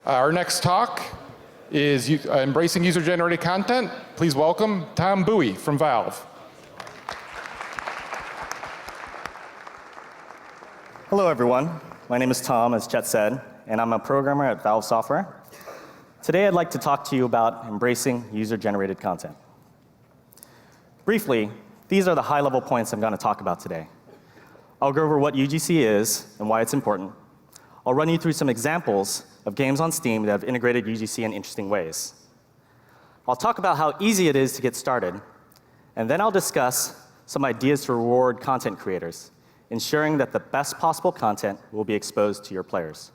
Our next talk is Embracing User-Generated Content. Please welcome Tom Bui from Valve. Hello, everyone. My name is Tom, as Chet said, and I'm a programmer at Valve Software. Today, I'd like to talk to you about embracing user-generated content. Briefly, these are the high-level points I'm going to talk about today. I'll go over what UGC is and why it's important. I'll run you through some examples of games on Steam that have integrated UGC in interesting ways. I'll talk about how easy it is to get started, and then I'll discuss some ideas to reward content creators, ensuring that the best possible content will be exposed to your players.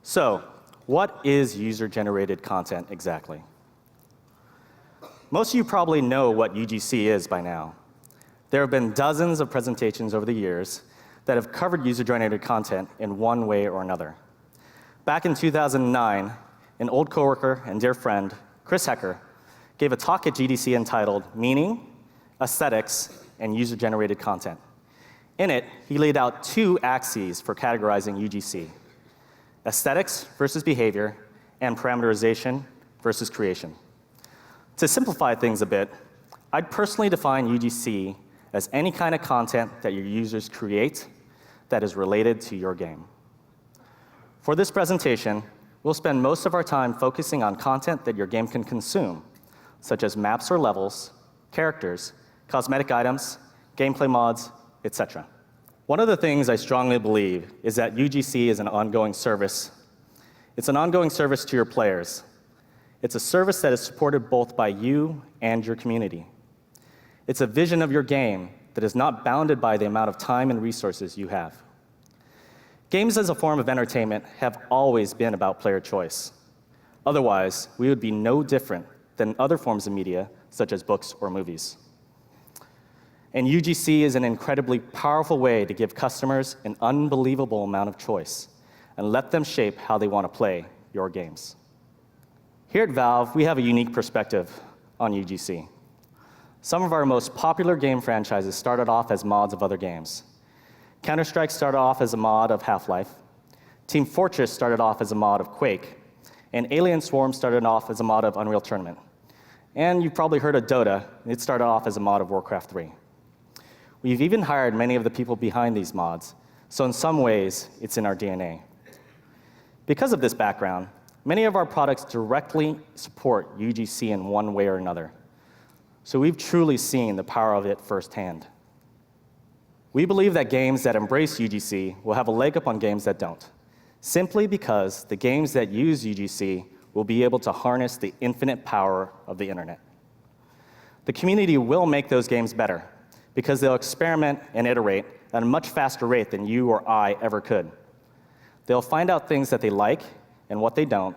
So, what is user-generated content exactly? Most of you probably know what UGC is by now. There have been dozens of presentations over the years that have covered user-generated content in one way or another. Back in 2009, an old coworker and dear friend, Chris Hecker, gave a talk at GDC entitled Meaning, Aesthetics, and User-Generated Content. In it, he laid out two axes for categorizing UGC: aesthetics versus behavior, and parameterization versus creation. To simplify things a bit, I'd personally define UGC as any kind of content that your users create that is related to your game. For this presentation, we'll spend most of our time focusing on content that your game can consume, such as maps or levels, characters, cosmetic items, gameplay mods, etc. One of the things I strongly believe is that UGC is an ongoing service. It's an ongoing service to your players. It's a service that is supported both by you and your community. It's a vision of your game that is not bounded by the amount of time and resources you have. Games as a form of entertainment have always been about player choice. Otherwise, we would be no different than other forms of media, such as books or movies. And UGC is an incredibly powerful way to give customers an unbelievable amount of choice and let them shape how they want to play your games. Here at Valve, we have a unique perspective on UGC. Some of our most popular game franchises started off as mods of other games. Counter-Strike started off as a mod of Half-Life. Team Fortress started off as a mod of Quake. And Alien Swarm started off as a mod of Unreal Tournament. And you've probably heard of Dota. It started off as a mod of Warcraft 3. We've even hired many of the people behind these mods, so in some ways, it's in our DNA. Because of this background, many of our products directly support UGC in one way or another. So we've truly seen the power of it firsthand. We believe that games that embrace UGC will have a leg up on games that don't, simply because the games that use UGC will be able to harness the infinite power of the internet. The community will make those games better, because they'll experiment and iterate at a much faster rate than you or I ever could. They'll find out things that they like and what they don't,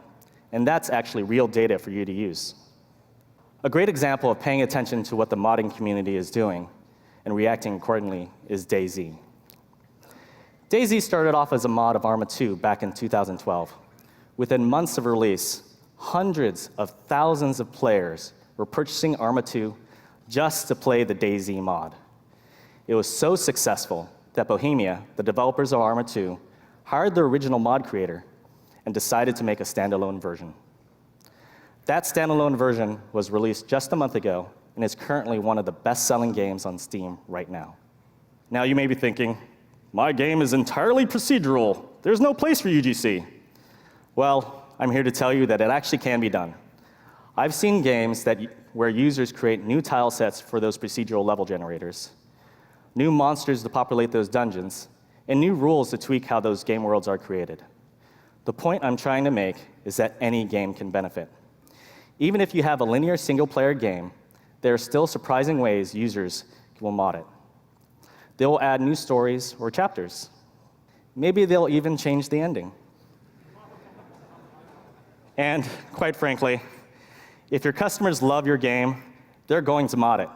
and that's actually real data for you to use. A great example of paying attention to what the modding community is doing and reacting accordingly is DayZ. DayZ started off as a mod of Arma 2 back in 2012. Within months of release, hundreds of thousands of players were purchasing Arma 2 just to play the DayZ mod. It was so successful that Bohemia, the developers of Arma 2, hired the original mod creator and decided to make a standalone version. That standalone version was released just a month ago and is currently one of the best-selling games on Steam right now. Now you may be thinking, my game is entirely procedural. There's no place for UGC. Well, I'm here to tell you that it actually can be done. I've seen games where users create new tile sets for those procedural level generators, new monsters to populate those dungeons, and new rules to tweak how those game worlds are created. The point I'm trying to make is that any game can benefit. Even if you have a linear single-player game, there are still surprising ways users will mod it. They will add new stories or chapters. Maybe they'll even change the ending. And quite frankly, if your customers love your game, they're going to mod it.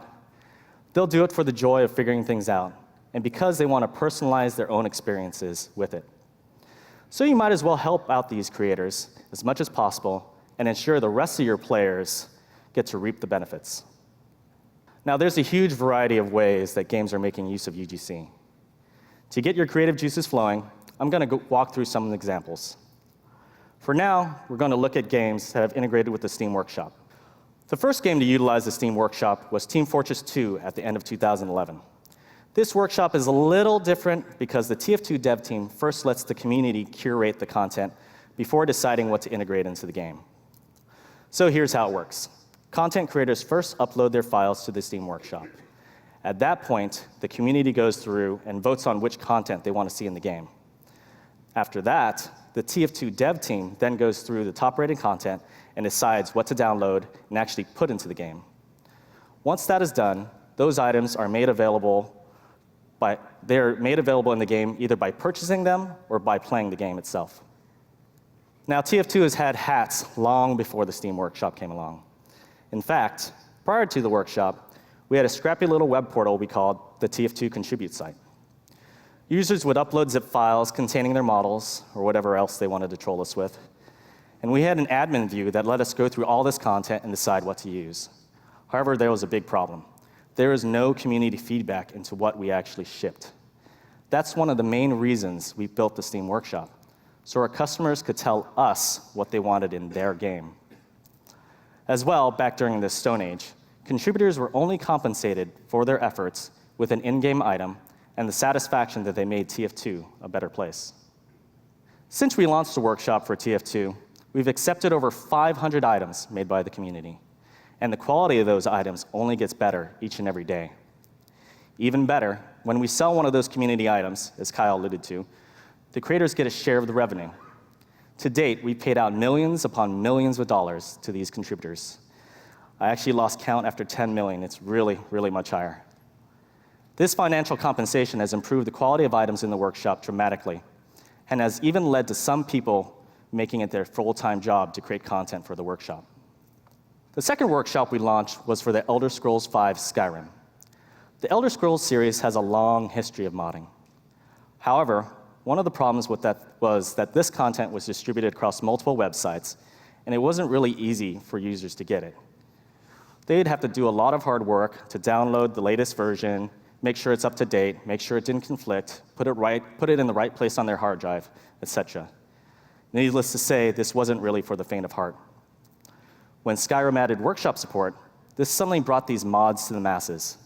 They'll do it for the joy of figuring things out, and because they want to personalize their own experiences with it. So you might as well help out these creators as much as possible and ensure the rest of your players get to reap the benefits. Now, there's a huge variety of ways that games are making use of UGC. To get your creative juices flowing, I'm going to walk through some examples. For now, we're going to look at games that have integrated with the Steam Workshop. The first game to utilize the Steam Workshop was Team Fortress 2 at the end of 2011. This workshop is a little different because the TF2 dev team first lets the community curate the content before deciding what to integrate into the game. So here's how it works. Content creators first upload their files to the Steam Workshop. At that point, the community goes through and votes on which content they want to see in the game. After that, the TF2 dev team then goes through the top-rated content and decides what to download and actually put into the game. Once that is done, those items are made available in the game either by purchasing them or by playing the game itself. Now, TF2 has had hats long before the Steam Workshop came along. In fact, prior to the workshop, we had a scrappy little web portal we called the TF2 Contribute site. Users would upload zip files containing their models or whatever else they wanted to troll us with. And we had an admin view that let us go through all this content and decide what to use. However, there was a big problem. There is no community feedback into what we actually shipped. That's one of the main reasons we built the Steam Workshop, so our customers could tell us what they wanted in their game. As well, back during the Stone Age, contributors were only compensated for their efforts with an in-game item and the satisfaction that they made TF2 a better place. Since we launched the workshop for TF2, we've accepted over 500 items made by the community, and the quality of those items only gets better each and every day. Even better, when we sell one of those community items, as Kyle alluded to, the creators get a share of the revenue. To date, we've paid out millions upon millions of dollars to these contributors. I actually lost count after 10 million. It's really, really much higher. This financial compensation has improved the quality of items in the workshop dramatically and has even led to some people making it their full-time job to create content for the workshop. The second workshop we launched was for the Elder Scrolls V Skyrim. The Elder Scrolls series has a long history of modding. However, one of the problems with that was that this content was distributed across multiple websites, and it wasn't really easy for users to get it. They'd have to do a lot of hard work to download the latest version, make sure it's up to date, make sure it didn't conflict, put it in the right place on their hard drive, etc. Needless to say, this wasn't really for the faint of heart. When Skyrim added workshop support, this suddenly brought these mods to the masses.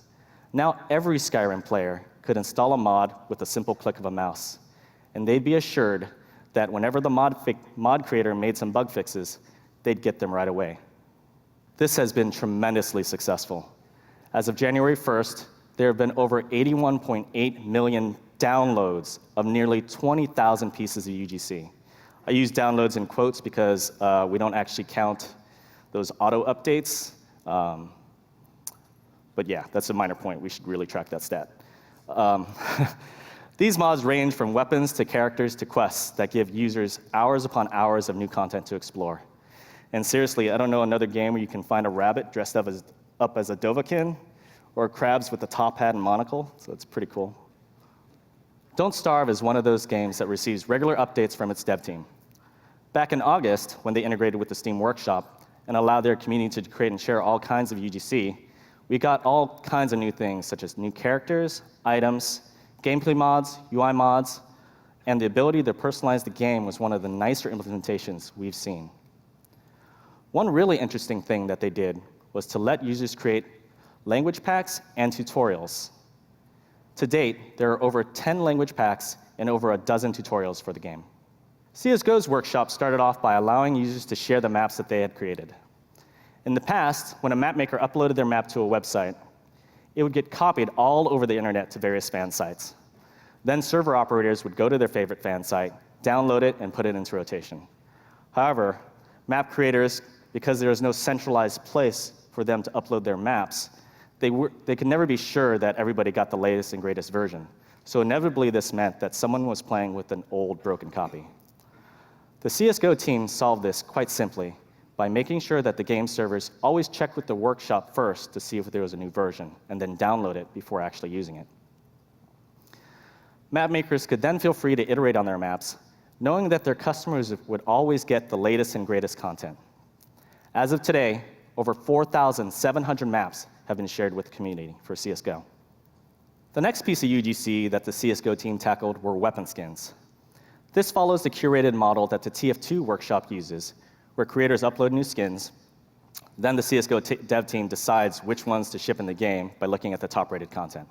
Now every Skyrim player could install a mod with a simple click of a mouse, and they'd be assured that whenever the mod creator made some bug fixes, they'd get them right away. This has been tremendously successful. As of January 1st, there have been over 81.8 million downloads of nearly 20,000 pieces of UGC. I use downloads in quotes because we don't actually count those auto updates. But yeah, that's a minor point. We should really track that stat. These mods range from weapons to characters to quests that give users hours upon hours of new content to explore. And seriously, I don't know another game where you can find a rabbit dressed up as a Dovahkiin or crabs with a top hat and monocle, so it's pretty cool. Don't Starve is one of those games that receives regular updates from its dev team. Back in August, when they integrated with the Steam Workshop and allowed their community to create and share all kinds of UGC, we got all kinds of new things, such as new characters, items, gameplay mods, UI mods, and the ability to personalize the game was one of the nicer implementations we've seen. One really interesting thing that they did was to let users create language packs and tutorials. To date, there are over 10 language packs and over a dozen tutorials for the game. CSGO's workshop started off by allowing users to share the maps that they had created. In the past, when a map maker uploaded their map to a website, it would get copied all over the internet to various fan sites. Then server operators would go to their favorite fan site, download it, and put it into rotation. However, map creators, because there is no centralized place for them to upload their maps, they could never be sure that everybody got the latest and greatest version. So inevitably, this meant that someone was playing with an old, broken copy. The CSGO team solved this quite simply by making sure that the game servers always check with the workshop first to see if there was a new version, and then download it before actually using it. Map makers could then feel free to iterate on their maps, knowing that their customers would always get the latest and greatest content. As of today, over 4,700 maps have been shared with the community for CSGO. The next piece of UGC that the CSGO team tackled were weapon skins. This follows the curated model that the TF2 workshop uses, where creators upload new skins. Then the CSGO dev team decides which ones to ship in the game by looking at the top-rated content.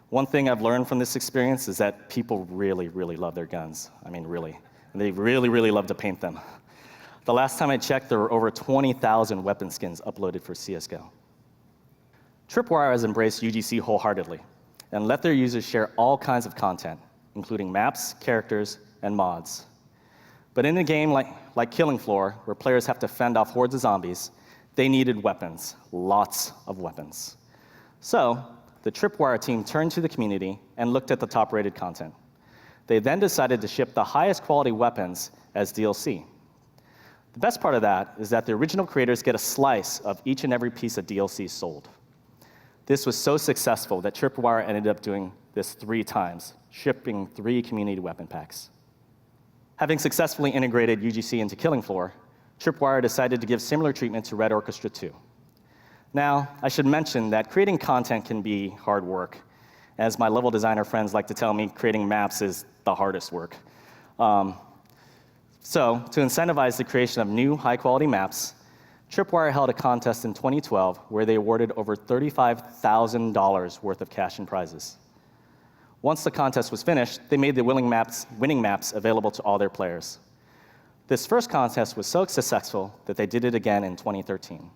One thing I've learned from this experience is that people really, really love their guns. I mean, really. And they really, really love to paint them. The last time I checked, there were over 20,000 weapon skins uploaded for CSGO. Tripwire has embraced UGC wholeheartedly and let their users share all kinds of content, including maps, characters, and mods. But in a game like Killing Floor, where players have to fend off hordes of zombies, they needed weapons, lots of weapons. So the Tripwire team turned to the community and looked at the top-rated content. They then decided to ship the highest quality weapons as DLC. The best part of that is that the original creators get a slice of each and every piece of DLC sold. This was so successful that Tripwire ended up doing this 3 times, shipping 3 community weapon packs. Having successfully integrated UGC into Killing Floor, Tripwire decided to give similar treatment to Red Orchestra 2. Now, I should mention that creating content can be hard work. As my level designer friends like to tell me, creating maps is the hardest work. So, to incentivize the creation of new, high-quality maps, Tripwire held a contest in 2012 where they awarded over $35,000 worth of cash and prizes. Once the contest was finished, they made the winning maps available to all their players. This first contest was so successful that they did it again in 2013.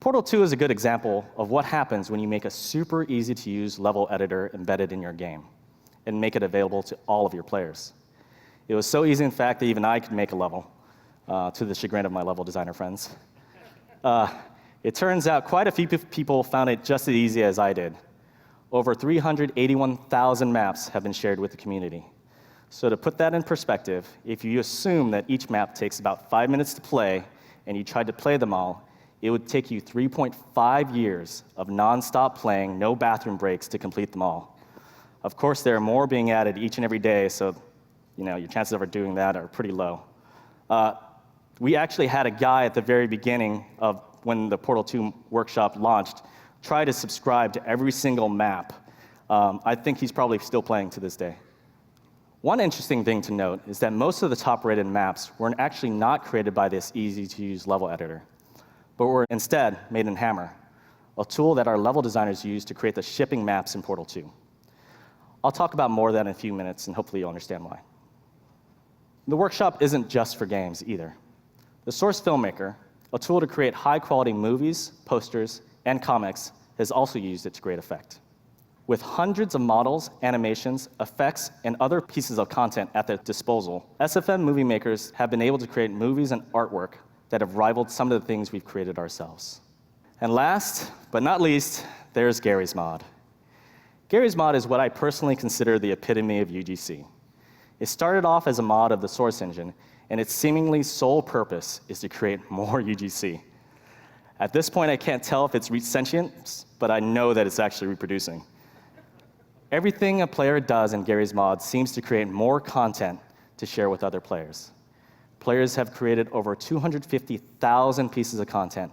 Portal 2 is a good example of what happens when you make a super easy-to-use level editor embedded in your game and make it available to all of your players. It was so easy, in fact, that even I could make a level, to the chagrin of my level designer friends. It turns out quite a few people found it just as easy as I did. Over 381,000 maps have been shared with the community. So to put that in perspective, if you assume that each map takes about 5 minutes to play, and you tried to play them all, it would take you 3.5 years of nonstop playing, no bathroom breaks to complete them all. Of course, there are more being added each and every day, so your chances of doing that are pretty low. We actually had a guy at the very beginning of when the Portal 2 workshop launched try to subscribe to every single map. I think he's probably still playing to this day. One interesting thing to note is that most of the top-rated maps were actually not created by this easy-to-use level editor, but were instead made in Hammer, a tool that our level designers use to create the shipping maps in Portal 2. I'll talk about more of that in a few minutes, and hopefully you'll understand why. The workshop isn't just for games either. The Source Filmmaker, a tool to create high-quality movies, posters, and comics, has also used it to great effect. With hundreds of models, animations, effects, and other pieces of content at their disposal, SFM movie makers have been able to create movies and artwork that have rivaled some of the things we've created ourselves. And last, but not least, there's Gary's Mod. Gary's Mod is what I personally consider the epitome of UGC. It started off as a mod of the Source engine, and its seemingly sole purpose is to create more UGC. At this point, I can't tell if it's reached sentience, but I know that it's actually reproducing. Everything a player does in Gary's Mod seems to create more content to share with other players. Players have created over 250,000 pieces of content,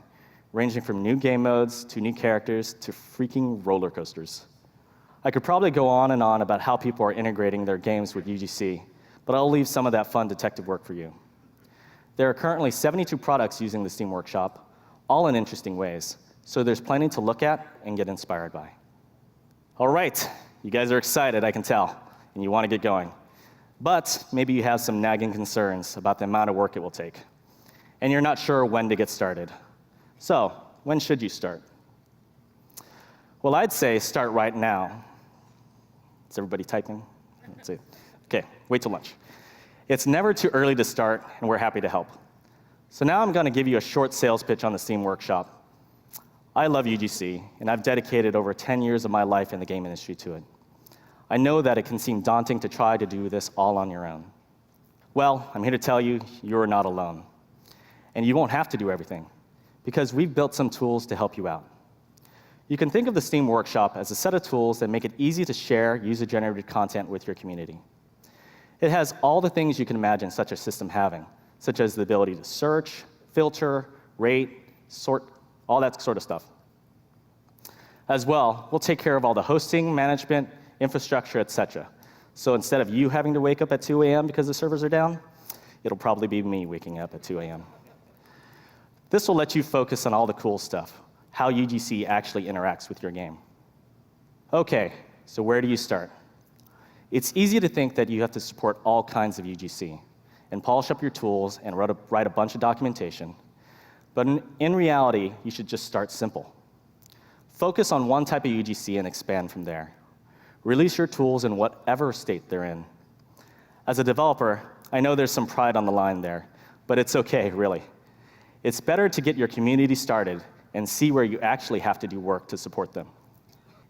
ranging from new game modes to new characters to freaking roller coasters. I could probably go on and on about how people are integrating their games with UGC, but I'll leave some of that fun detective work for you. There are currently 72 products using the Steam Workshop, all in interesting ways, so there's plenty to look at and get inspired by. All right, you guys are excited, I can tell, and you want to get going. But maybe you have some nagging concerns about the amount of work it will take, and you're not sure when to get started. So, when should you start? Well, I'd say start right now. Is everybody typing? Let's see. Okay, wait till lunch. It's never too early to start, and we're happy to help. So now I'm going to give you a short sales pitch on the Steam Workshop. I love UGC, and I've dedicated over 10 years of my life in the game industry to it. I know that it can seem daunting to try to do this all on your own. Well, I'm here to tell you, you're not alone. And you won't have to do everything, because we've built some tools to help you out. You can think of the Steam Workshop as a set of tools that make it easy to share user-generated content with your community. It has all the things you can imagine such a system having, such as the ability to search, filter, rate, sort, all that sort of stuff. As well, we'll take care of all the hosting, management, infrastructure, etc. So instead of you having to wake up at 2 a.m. because the servers are down, it'll probably be me waking up at 2 a.m. This will let you focus on all the cool stuff, how UGC actually interacts with your game. Okay, so where do you start? It's easy to think that you have to support all kinds of UGC and polish up your tools and write a bunch of documentation. But in reality, you should just start simple. Focus on one type of UGC and expand from there. Release your tools in whatever state they're in. As a developer, I know there's some pride on the line there, but it's okay, really. It's better to get your community started and see where you actually have to do work to support them.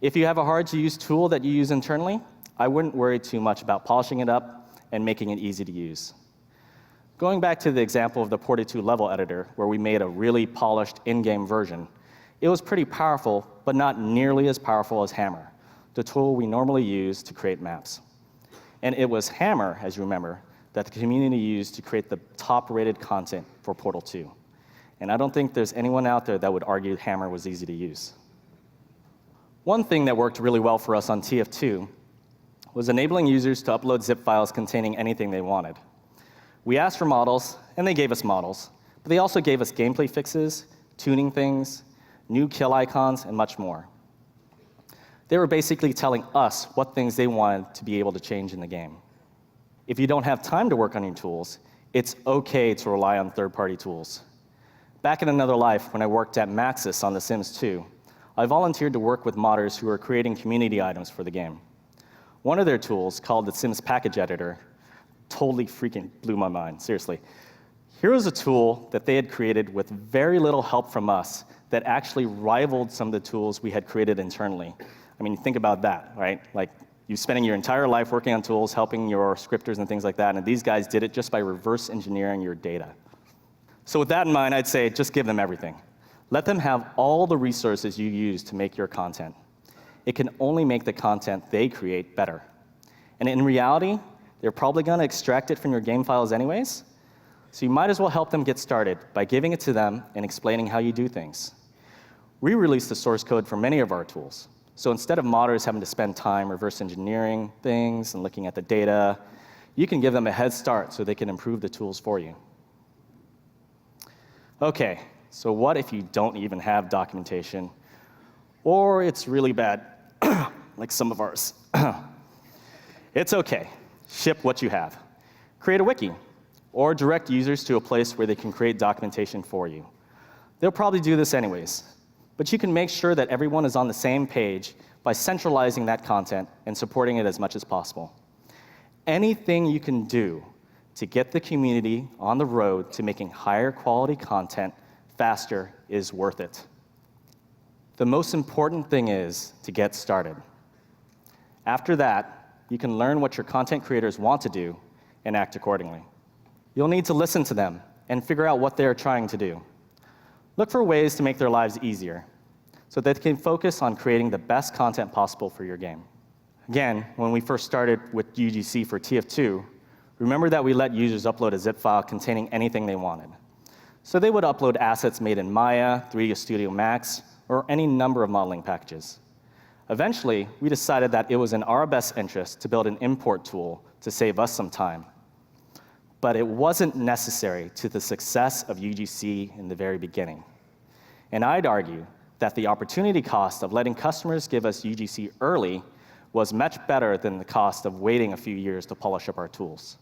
If you have a hard-to-use tool that you use internally, I wouldn't worry too much about polishing it up and making it easy to use. Going back to the example of the ported to level editor, where we made a really polished in-game version, it was pretty powerful, but not nearly as powerful as Hammer, the tool we normally use to create maps. And it was Hammer, as you remember, that the community used to create the top-rated content for Portal 2. And I don't think there's anyone out there that would argue Hammer was easy to use. One thing that worked really well for us on TF2 was enabling users to upload zip files containing anything they wanted. We asked for models, and they gave us models, but they also gave us gameplay fixes, tuning things, new kill icons, and much more. They were basically telling us what things they wanted to be able to change in the game. If you don't have time to work on your tools, it's okay to rely on third-party tools. Back in another life, when I worked at Maxis on The Sims 2, I volunteered to work with modders who were creating community items for the game. One of their tools, called the Sims Package Editor, totally freaking blew my mind, seriously. Here was a tool that they had created with very little help from us that actually rivaled some of the tools we had created internally. I mean, think about that, right? Like, you're spending your entire life working on tools, helping your scripters and things like that, and these guys did it just by reverse engineering your data. So with that in mind, I'd say just give them everything. Let them have all the resources you use to make your content. It can only make the content they create better. And in reality, they're probably going to extract it from your game files anyways, so you might as well help them get started by giving it to them and explaining how you do things. We released the source code for many of our tools. So instead of modders having to spend time reverse engineering things and looking at the data, you can give them a head start so they can improve the tools for you. Okay, so what if you don't even have documentation, or it's really bad, like some of ours? It's okay. Ship what you have. Create a wiki, or direct users to a place where they can create documentation for you. They'll probably do this anyways. But you can make sure that everyone is on the same page by centralizing that content and supporting it as much as possible. Anything you can do to get the community on the road to making higher quality content faster is worth it. The most important thing is to get started. After that, you can learn what your content creators want to do and act accordingly. You'll need to listen to them and figure out what they're trying to do. Look for ways to make their lives easier so that they can focus on creating the best content possible for your game. Again, when we first started with UGC for TF2, remember that we let users upload a zip file containing anything they wanted. So they would upload assets made in Maya, 3ds Studio Max, or any number of modeling packages. Eventually, we decided that it was in our best interest to build an import tool to save us some time. But it wasn't necessary to the success of UGC in the very beginning. And I'd argue that the opportunity cost of letting customers give us UGC early was much better than the cost of waiting a few years to polish up our tools.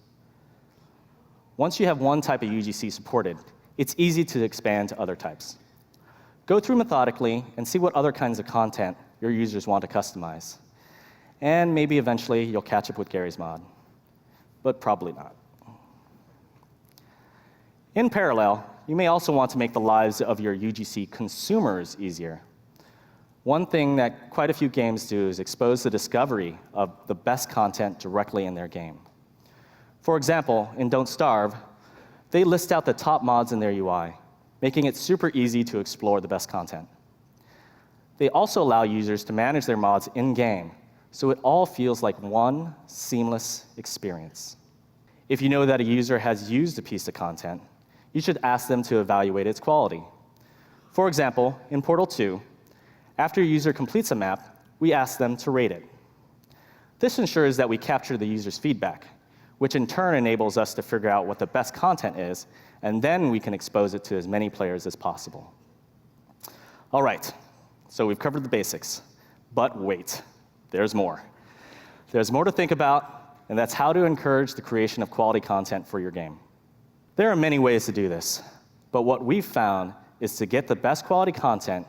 Once you have one type of UGC supported, it's easy to expand to other types. Go through methodically and see what other kinds of content your users want to customize. And maybe eventually you'll catch up with Gary's mod, but probably not. In parallel, you may also want to make the lives of your UGC consumers easier. One thing that quite a few games do is expose the discovery of the best content directly in their game. For example, in Don't Starve, they list out the top mods in their UI, making it super easy to explore the best content. They also allow users to manage their mods in-game, so it all feels like one seamless experience. If you know that a user has used a piece of content, you should ask them to evaluate its quality. For example, in Portal 2, after a user completes a map, we ask them to rate it. This ensures that we capture the user's feedback, which in turn enables us to figure out what the best content is, and then we can expose it to as many players as possible. All right, so we've covered the basics, but wait, there's more. There's more to think about, and that's how to encourage the creation of quality content for your game. There are many ways to do this, but what we've found is to get the best quality content,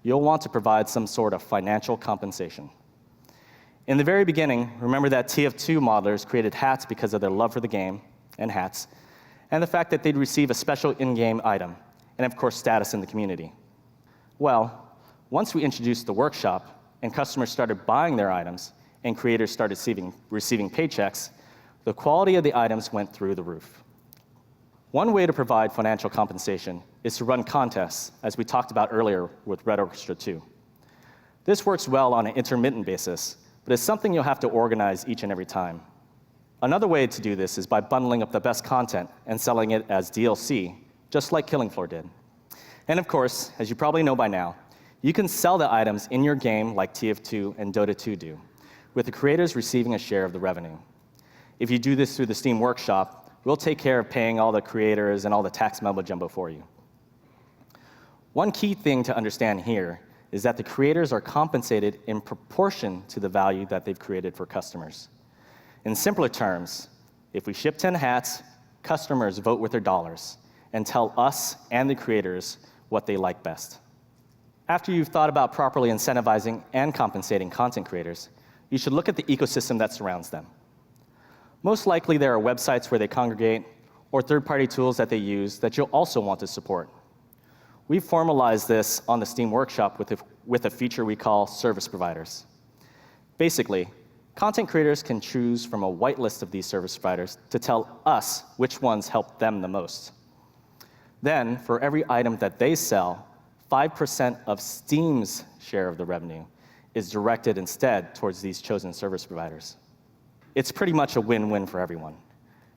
you'll want to provide some sort of financial compensation. In the very beginning, remember that TF2 modelers created hats because of their love for the game and hats, and the fact that they'd receive a special in-game item, and of course, status in the community. Well, once we introduced the workshop and customers started buying their items and creators started receiving paychecks, the quality of the items went through the roof. One way to provide financial compensation is to run contests, as we talked about earlier with Red Orchestra 2. This works well on an intermittent basis, but it's something you'll have to organize each and every time. Another way to do this is by bundling up the best content and selling it as DLC, just like Killing Floor did. And of course, as you probably know by now, you can sell the items in your game like TF2 and Dota 2 do, with the creators receiving a share of the revenue. If you do this through the Steam Workshop, we'll take care of paying all the creators and all the tax mumbo-jumbo for you. One key thing to understand here is that the creators are compensated in proportion to the value that they've created for customers. In simpler terms, if we ship 10 hats, customers vote with their dollars and tell us and the creators what they like best. After you've thought about properly incentivizing and compensating content creators, you should look at the ecosystem that surrounds them. Most likely there are websites where they congregate or third-party tools that they use that you'll also want to support. We've formalized this on the Steam Workshop with a feature we call service providers. Basically, content creators can choose from a whitelist of these service providers to tell us which ones help them the most. Then, for every item that they sell, 5% of Steam's share of the revenue is directed instead towards these chosen service providers. It's pretty much a win-win for everyone.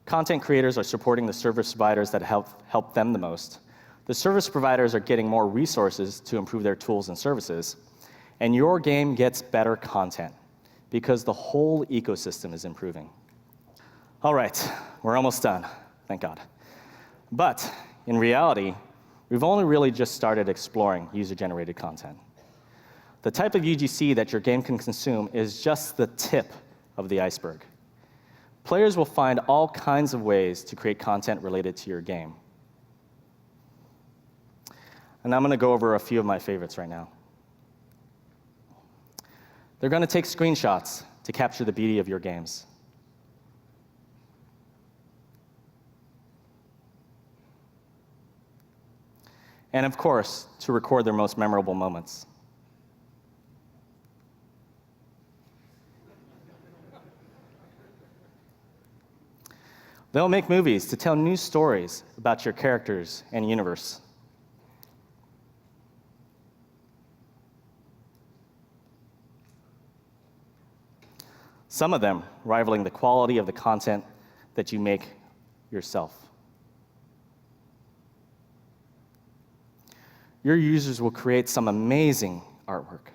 Content creators are supporting the service providers that help them the most. The service providers are getting more resources to improve their tools and services, and your game gets better content because the whole ecosystem is improving. All right, we're almost done, thank God. But in reality, we've only really just started exploring user-generated content. The type of UGC that your game can consume is just the tip of the iceberg. Players will find all kinds of ways to create content related to your game. And I'm going to go over a few of my favorites right now. They're going to take screenshots to capture the beauty of your games. And of course, to record their most memorable moments. They'll make movies to tell new stories about your characters and universe. Some of them rivaling the quality of the content that you make yourself. Your users will create some amazing artwork.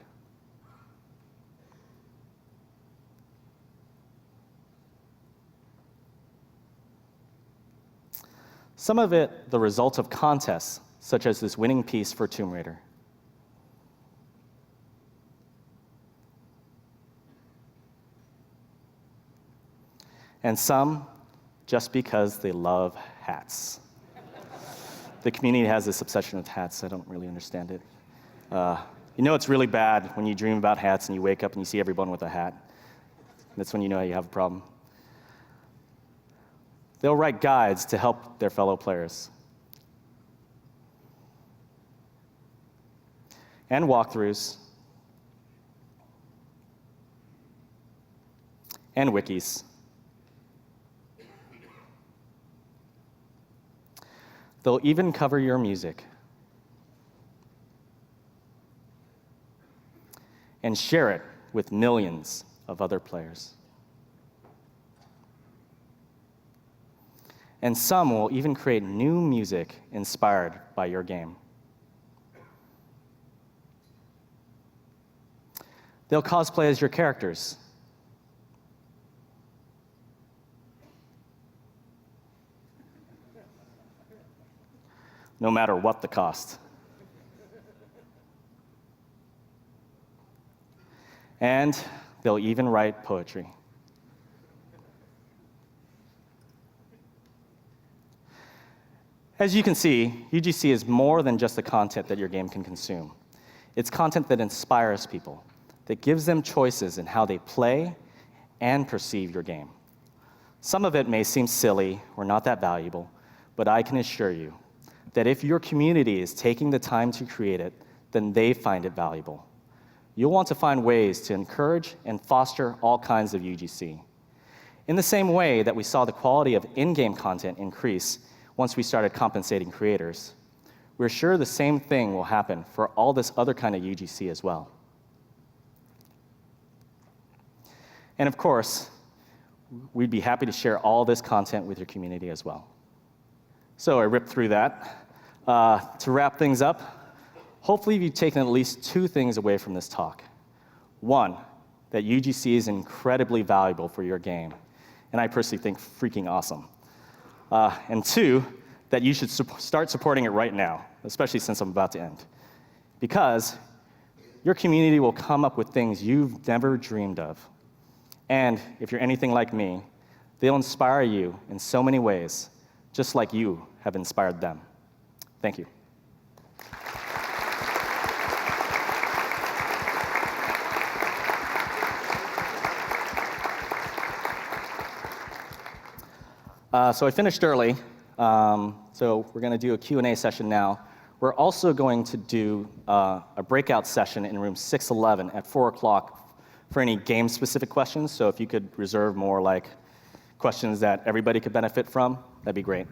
Some of it the result of contests, such as this winning piece for Tomb Raider. And some just because they love hats. The community has this obsession with hats. I don't really understand it. You know it's really bad when you dream about hats and you wake up and you see everyone with a hat. That's when you know you have a problem. They'll write guides to help their fellow players. And walkthroughs. And wikis. They'll even cover your music and share it with millions of other players. And some will even create new music inspired by your game. They'll cosplay as your characters no matter what the cost. And they'll even write poetry. As you can see, UGC is more than just the content that your game can consume. It's content that inspires people, that gives them choices in how they play and perceive your game. Some of it may seem silly or not that valuable, but I can assure you that if your community is taking the time to create it, then they find it valuable. You'll want to find ways to encourage and foster all kinds of UGC. In the same way that we saw the quality of in-game content increase once we started compensating creators, we're sure the same thing will happen for all this other kind of UGC as well. And of course, we'd be happy to share all this content with your community as well. So I ripped through that. To wrap things up, hopefully you've taken at least 2 things away from this talk. 1, that UGC is incredibly valuable for your game, and I personally think freaking awesome. And 2, that you should start supporting it right now, especially since I'm about to end. Because your community will come up with things you've never dreamed of. And if you're anything like me, they'll inspire you in so many ways, just like you have inspired them. Thank you. So I finished early, so we're going to do a Q&A session now. We're also going to do a breakout session in room 611 at 4 o'clock for any game-specific questions. So if you could reserve more like questions that everybody could benefit from, that'd be great.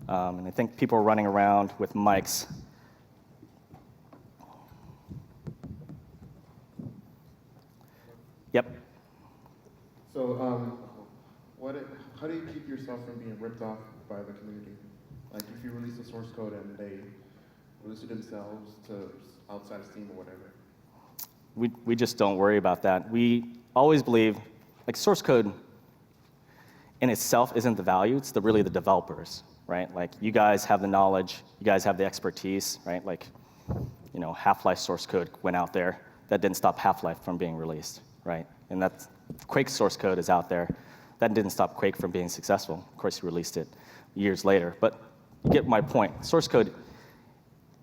And I think people are running around with mics. Yep. So how do you keep yourself from being ripped off by the community? Like if you release the source code and they release it themselves to outside of Steam or whatever. We just don't worry about that. We always believe, like source code in itself isn't the value, it's really the developers, right? Like you guys have the knowledge, you guys have the expertise, right? Like, you know, Half-Life source code went out there. That didn't stop Half-Life from being released, right? And that's, Quake's source code is out there. That didn't stop Quake from being successful. Of course, he released it years later. But you get my point. Source code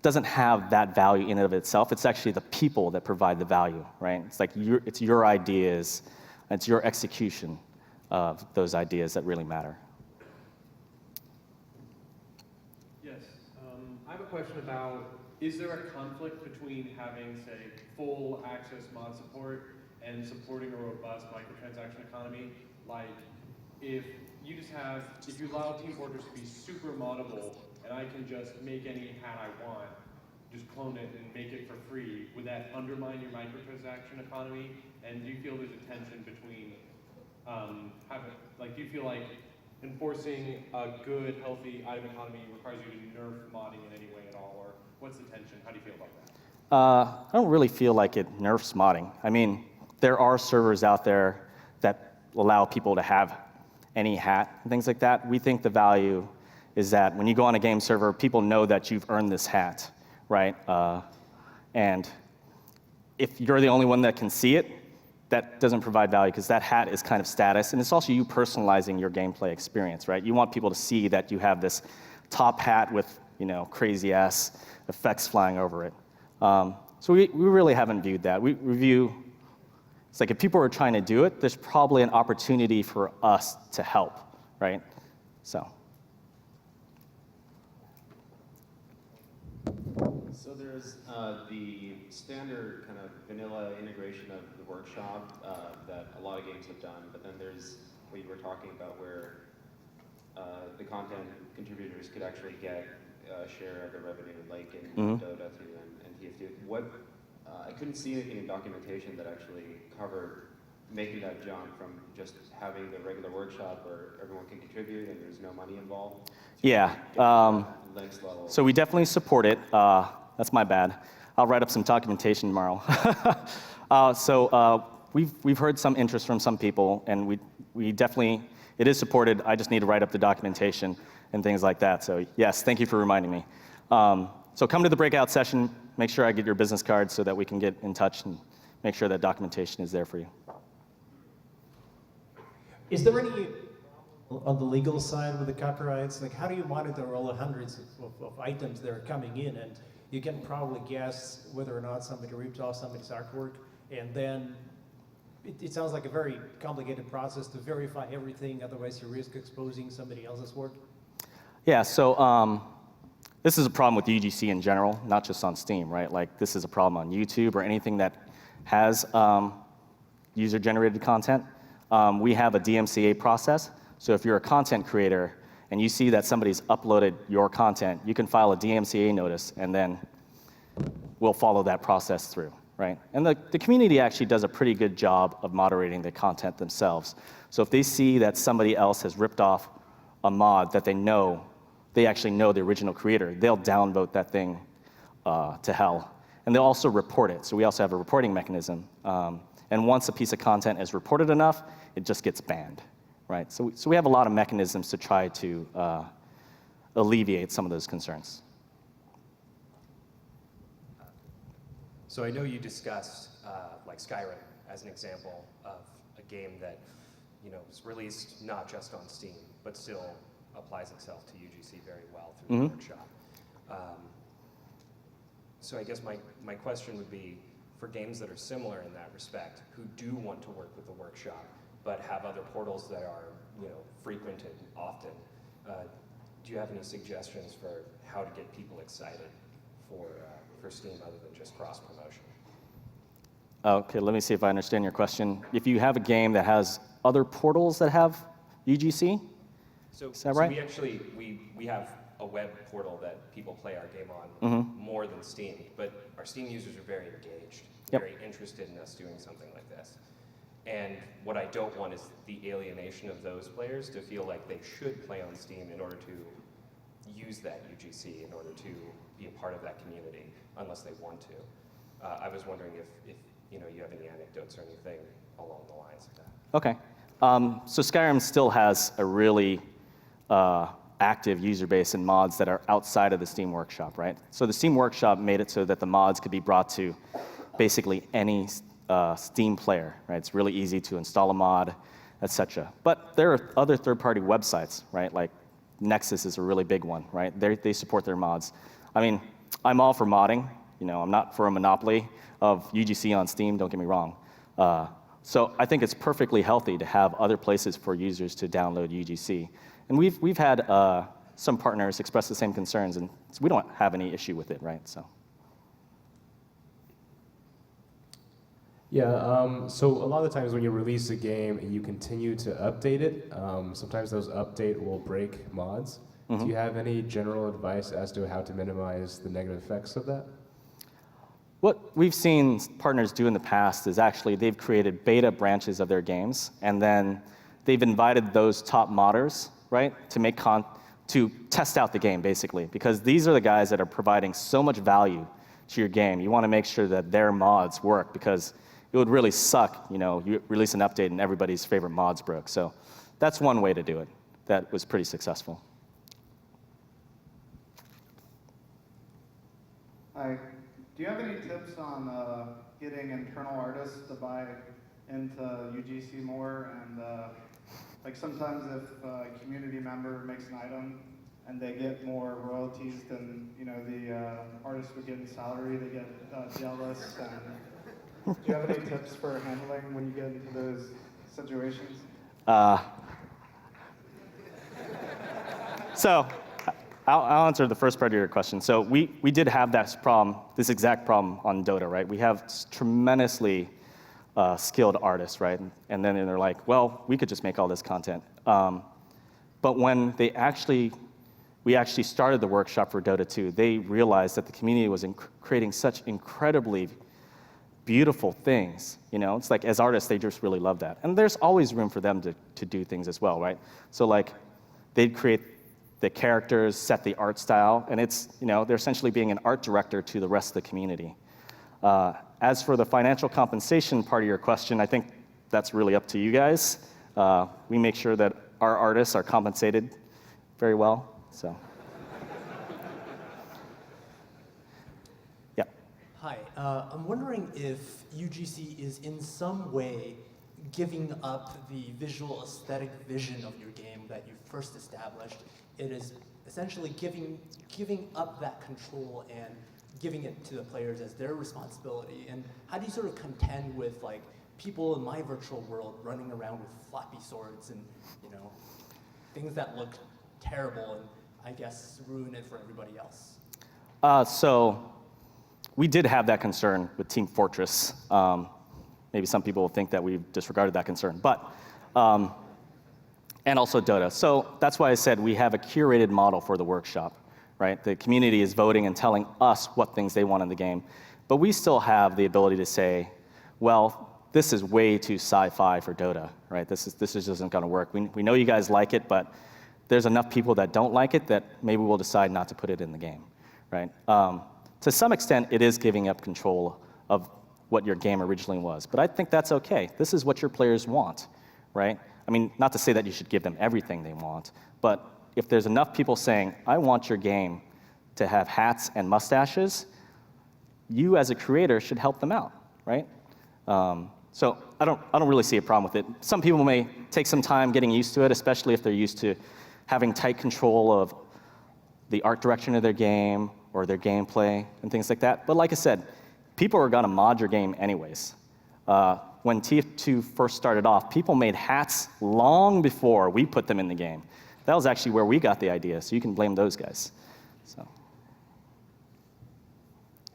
doesn't have that value in and of itself. It's actually the people that provide the value, right? It's like it's your ideas, it's your execution of those ideas that really matter. Yes, I have a question about, is there a conflict between having, say, full access mod support and supporting a robust microtransaction economy? Like, if you allow Team Fortress to be super moddable, and I can just make any hat I want, just clone it and make it for free, would that undermine your microtransaction economy? And do you feel there's a tension between do you feel like enforcing a good, healthy item economy requires you to nerf modding in any way at all, or what's the tension? How do you feel about that? I don't really feel like it nerfs modding. I mean, there are servers out there that allow people to have any hat and things like that. We think the value is that when you go on a game server, people know that you've earned this hat, right? And if you're the only one that can see it, that doesn't provide value because that hat is kind of status, and it's also you personalizing your gameplay experience, right? You want people to see that you have this top hat with, you know, crazy ass effects flying over it. So we really haven't viewed that. We view, it's like if people are trying to do it, there's probably an opportunity for us to help, right? So there's the standard kind of vanilla integration of the workshop that a lot of games have done, but then there's what you were talking about where the content contributors could actually get a share of the revenue, like in Dota 2 and TF2. I couldn't see anything in documentation that actually covered making that jump from just having the regular workshop where everyone can contribute and there's no money involved. yeah, Links level. so we definitely support it. That's my bad. I'll write up some documentation tomorrow. We've heard some interest from some people, and we definitely, it is supported. I just need to write up the documentation and things like that. So yes, thank you for reminding me. So come to the breakout session, make sure I get your business card so that we can get in touch and make sure that documentation is there for you. Is there any, on the legal side with the copyrights, like how do you monitor all the hundreds of items that are coming in? And you can probably guess whether or not somebody ripped off somebody's artwork, and then it sounds like a very complicated process to verify everything, otherwise you risk exposing somebody else's work. Yeah, so this is a problem with UGC in general, not just on Steam, right? Like this is a problem on YouTube or anything that has user-generated content. We have a DMCA process, so if you're a content creator and you see that somebody's uploaded your content, you can file a DMCA notice and then we'll follow that process through, right? And the community actually does a pretty good job of moderating the content themselves. So if they see that somebody else has ripped off a mod that they actually know the original creator, they'll downvote that thing to hell. And they'll also report it. So we also have a reporting mechanism. And once a piece of content is reported enough, it just gets banned, right? So we have a lot of mechanisms to try to alleviate some of those concerns. So I know you discussed like Skyrim as an example of a game that was released not just on Steam, but still applies itself to UGC very well through the workshop. So I guess my question would be, for games that are similar in that respect, who do want to work with the workshop, but have other portals that are frequented often, do you have any suggestions for how to get people excited for Steam other than just cross-promotion? Okay, let me see if I understand your question. If you have a game that has other portals that have UGC, is that right? We actually, we have a web portal that people play our game on more than Steam, but our Steam users are very engaged, very interested in us doing something like this. And what I don't want is the alienation of those players to feel like they should play on Steam in order to use that UGC, in order to be a part of that community, unless they want to. I was wondering if you have any anecdotes or anything along the lines of that. Okay. So Skyrim still has a really active user base and mods that are outside of the Steam Workshop, right? So the Steam Workshop made it so that the mods could be brought to basically any Steam player, right? It's really easy to install a mod, etc. But there are other third-party websites, right? Like Nexus is a really big one, right? They support their mods. I mean, I'm all for modding. I'm not for a monopoly of UGC on Steam, don't get me wrong. So I think it's perfectly healthy to have other places for users to download UGC. And we've had some partners express the same concerns, and so we don't have any issue with it, right? So. Yeah, so a lot of the times when you release a game and you continue to update it, sometimes those updates will break mods. Do you have any general advice as to how to minimize the negative effects of that? What we've seen partners do in the past is actually they've created beta branches of their games, and then they've invited those top modders, right, to test out the game, basically, because these are the guys that are providing so much value to your game. You want to make sure that their mods work, because it would really suck, you release an update and everybody's favorite mods broke. So that's one way to do it. That was pretty successful. Hi. Do you have any tips on getting internal artists to buy into UGC more? And like sometimes if a community member makes an item and they get more royalties than the artist would get in salary, they get jealous. And do you have any tips for handling when you get into those situations? So I'll answer the first part of your question. So we did have this exact problem on Dota, right? We have tremendously skilled artists, right? And then they're like, well, we could just make all this content. But when we actually started the workshop for Dota 2, they realized that the community was creating such incredibly beautiful things. It's like as artists, they just really love that. And there's always room for them to do things as well, right? So like they'd create the characters, set the art style, and it's, they're essentially being an art director to the rest of the community. As for the financial compensation part of your question, I think that's really up to you guys. We make sure that our artists are compensated very well, so. Hi, I'm wondering if UGC is in some way giving up the visual aesthetic vision of your game that you first established. It is essentially giving up that control and giving it to the players as their responsibility. And how do you sort of contend with like people in my virtual world running around with floppy swords and things that look terrible and I guess ruin it for everybody else? So we did have that concern with Team Fortress. Maybe some people will think that we've disregarded that concern, but, and also Dota. So that's why I said we have a curated model for the workshop, right? The community is voting and telling us what things they want in the game, but we still have the ability to say, well, this is way too sci-fi for Dota, right? This just isn't gonna work. We know you guys like it, but there's enough people that don't like it that maybe we'll decide not to put it in the game, right? To some extent, it is giving up control of what your game originally was, but I think that's okay. This is what your players want, right? I mean, not to say that you should give them everything they want, but if there's enough people saying, I want your game to have hats and mustaches, you as a creator should help them out, right? So I don't really see a problem with it. Some people may take some time getting used to it, especially if they're used to having tight control of the art direction of their game or their gameplay and things like that. But like I said, people are gonna mod your game anyways. When TF2 first started off, people made hats long before we put them in the game. That was actually where we got the idea, so you can blame those guys. So,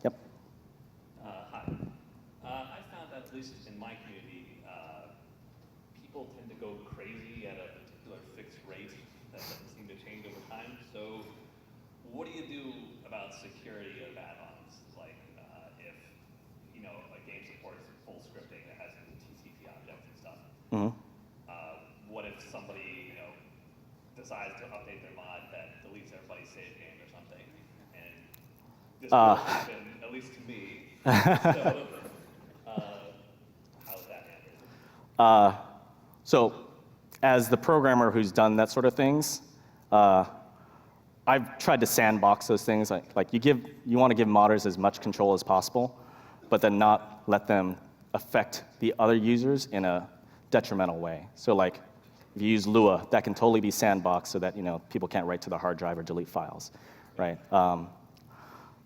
yep. Hi. I found that, at least in my community, people tend to go crazy at a particular fixed rate that doesn't seem to change over time. So what do you do about security of add-ons? Like if a game supports full scripting that has TCP objects and stuff. Mm-hmm. What if somebody decides to update their mod that deletes everybody's save game or something? And this will happen, at least to me. So how is that handled? So as the programmer who's done that sort of things, I've tried to sandbox those things. Like you want to give modders as much control as possible, but then not let them affect the other users in a detrimental way. So like if you use Lua, that can totally be sandboxed so that people can't write to the hard drive or delete files, right? To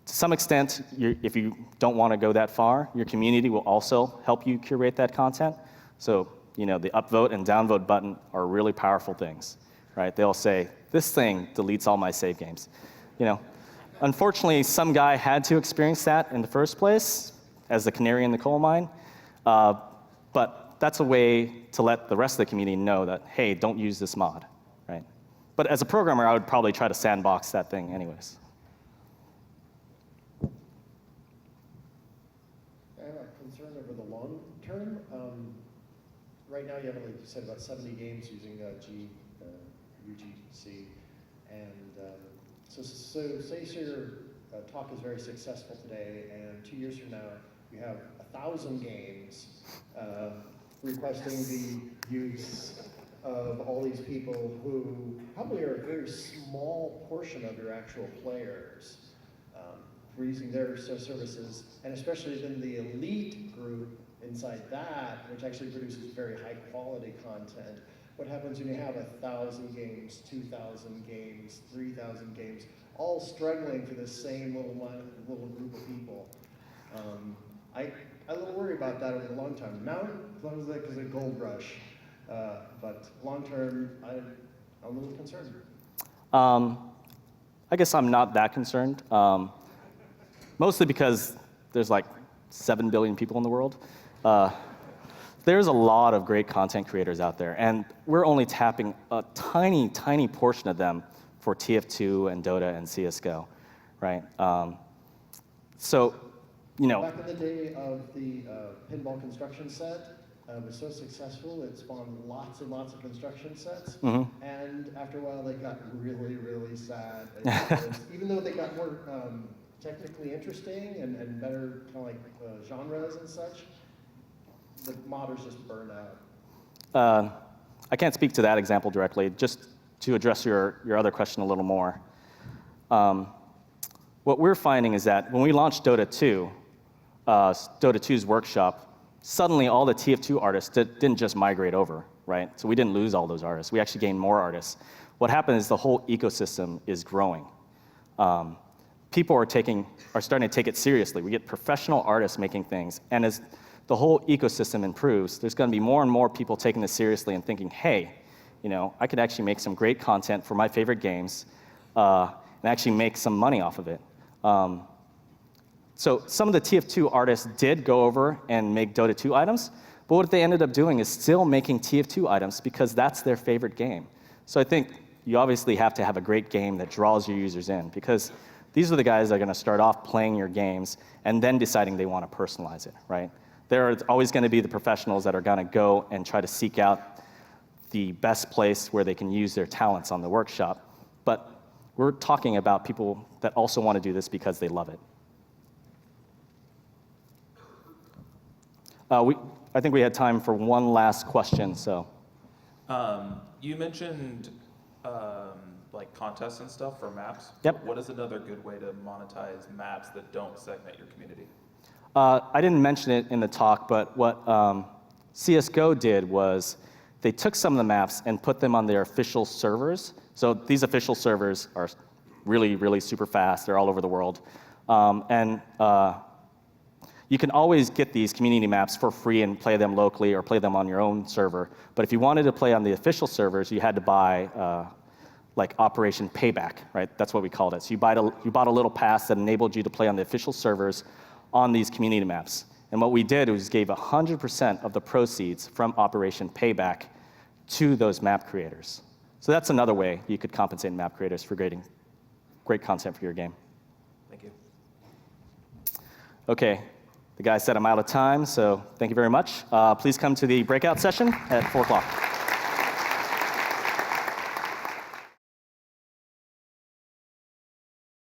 some extent, if you don't want to go that far, your community will also help you curate that content. So the upvote and downvote button are really powerful things, right? They'll say, this thing deletes all my save games. Unfortunately, some guy had to experience that in the first place as the canary in the coal mine, but that's a way to let the rest of the community know that, hey, don't use this mod, right? But as a programmer, I would probably try to sandbox that thing anyways. I have a concern over the long term. Right now, you have, like you said, about 70 games using UGC. And so say your talk is very successful today, and 2 years from now, you have 1,000 games requesting the use of all these people who probably are a very small portion of your actual players for using their services, and especially then the elite group inside that, which actually produces very high quality content. What happens when you have 1,000 games, 2,000 games, 3,000 games, all struggling for the same little group of people? I a little worry about that over the long term. Now, as long as it's a gold rush, but long term, I'm a little concerned. I guess I'm not that concerned, mostly because there's like 7 billion people in the world. There's a lot of great content creators out there, and we're only tapping a tiny, tiny portion of them for TF2 and Dota and CSGO, right? Back in the day of the pinball construction set, it was so successful, it spawned lots and lots of construction sets. Mm-hmm. And after a while, they got really, really sad. Even though they got more technically interesting and better kind of like genres and such, the modders just burned out. I can't speak to that example directly. Just to address your other question a little more. What we're finding is that when we launched Dota 2, Dota 2's workshop, suddenly all the TF2 artists didn't just migrate over, right? So we didn't lose all those artists. We actually gained more artists. What happened is the whole ecosystem is growing. People are starting to take it seriously. We get professional artists making things, and as the whole ecosystem improves, there's going to be more and more people taking this seriously and thinking, hey, I could actually make some great content for my favorite games and actually make some money off of it. So some of the TF2 artists did go over and make Dota 2 items, but what they ended up doing is still making TF2 items because that's their favorite game. So I think you obviously have to have a great game that draws your users in, because these are the guys that are going to start off playing your games and then deciding they want to personalize it, right? There are always going to be the professionals that are going to go and try to seek out the best place where they can use their talents on the workshop. But we're talking about people that also want to do this because they love it. I think we had time for one last question, so. You mentioned like contests and stuff for maps. Yep. What is another good way to monetize maps that don't segment your community? I didn't mention it in the talk, but what CSGO did was they took some of the maps and put them on their official servers. So these official servers are really, really super fast. They're all over the world. You can always get these community maps for free and play them locally or play them on your own server. But if you wanted to play on the official servers, you had to buy like Operation Payback, right? That's what we called it. So you bought a little pass that enabled you to play on the official servers on these community maps. And what we did was gave 100% of the proceeds from Operation Payback to those map creators. So that's another way you could compensate map creators for creating great content for your game. Thank you. Okay, the guy said I'm out of time, so thank you very much. Please come to the breakout session at 4 o'clock.